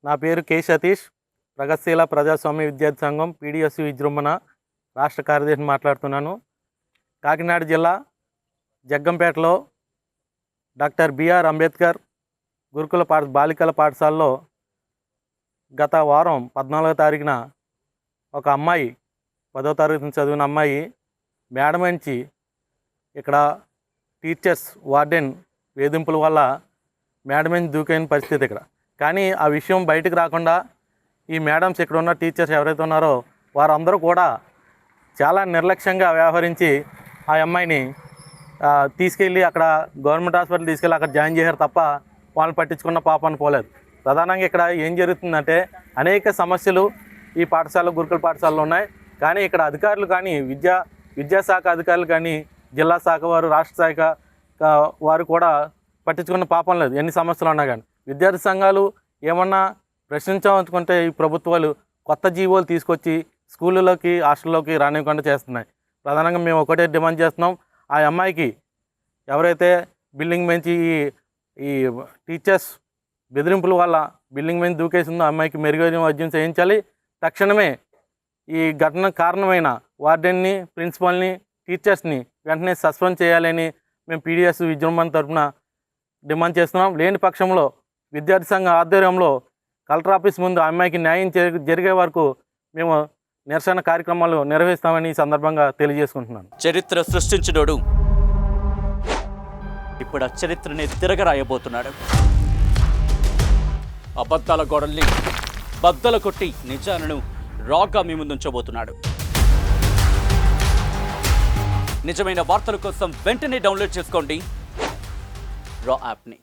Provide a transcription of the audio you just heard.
నా పేరు కె సతీష్. ప్రగతిశీల ప్రజాస్వామ్య విద్యార్థి సంఘం పీడిఎస్ విజృంభణ రాష్ట్ర కార్యదర్శిని మాట్లాడుతున్నాను. కాకినాడ జిల్లా జగ్గంపేటలో డాక్టర్ బిఆర్ అంబేద్కర్ గురుకుల బాలికల పాఠశాలలో గత వారం 14వ తారీఖున ఒక అమ్మాయి 10వ తరగతి చదివిన అమ్మాయి మేడం నుంచి ఇక్కడ టీచర్స్ వార్డెన్ వేధింపుల వల్ల మేడం నుంచి దూకైన పరిస్థితి ఇక్కడ. కానీ ఆ విషయం బయటకు రాకుండా ఈ మేడమ్స్ ఇక్కడ ఉన్న టీచర్స్ ఎవరైతే ఉన్నారో వారందరూ కూడా చాలా నిర్లక్ష్యంగా వ్యవహరించి ఆ అమ్మాయిని తీసుకెళ్ళి అక్కడ గవర్నమెంట్ హాస్పిటల్ తీసుకెళ్ళి అక్కడ జాయిన్ చేశారు తప్ప వాళ్ళని పట్టించుకున్న పాపాన్ని పోలేదు. ప్రధానంగా ఇక్కడ ఏం జరుగుతుందంటే అనేక సమస్యలు ఈ పాఠశాల గురుకుల పాఠశాలలో ఉన్నాయి. కానీ ఇక్కడ అధికారులు కానీ విద్యాశాఖ అధికారులు కానీ జిల్లా శాఖ వారు రాష్ట్ర శాఖ వారు కూడా పట్టించుకున్న పాపం లేదు. ఎన్ని సమస్యలు ఉన్నా కానీ విద్యార్థి సంఘాలు ఏమన్నా ప్రశ్నించాలనుకుంటే ఈ ప్రభుత్వాలు కొత్త జీవోలు తీసుకొచ్చి స్కూళ్ళలోకి హాస్టల్లోకి రానివ్వకుండా చేస్తున్నాయి. ప్రధానంగా మేము ఒకటే డిమాండ్ చేస్తున్నాం, ఆ అమ్మాయికి ఎవరైతే బిల్డింగ్ నుంచి ఈ టీచర్స్ బెదిరింపుల వల్ల బిల్డింగ్ మీద దూకేసిందో ఆ అమ్మాయికి మెరుగైన వైద్యం చేయించాలి. తక్షణమే ఈ ఘటన కారణమైన వార్డెన్ని, ప్రిన్సిపాల్ని, టీచర్స్ని వెంటనే సస్పెండ్ చేయాలని మేము పీడిఎస్ విజృంభణ తరఫున డిమాండ్ చేస్తున్నాం. లేని పక్షంలో విద్యార్థి సంఘ ఆధ్వర్యంలో కలెక్టర్ ఆఫీస్ ముందు ఆ అమ్మాయికి న్యాయం జరిగే వరకు మేము నిరసన కార్యక్రమాలు నిర్వహిస్తామని ఈ సందర్భంగా తెలియజేసుకుంటున్నాను. చరిత్ర సృష్టించినోడు ఇప్పుడు ఆ చరిత్రని తిరగరాయబోతున్నాడు. అబద్ధాల గోడల్ని బద్దలు కొట్టి నిజాలను రాగా మీ ముందుంచబోతున్నాడు. నిజమైన వార్తల కోసం వెంటనే డౌన్లోడ్ చేసుకోండి రా యాప్ని.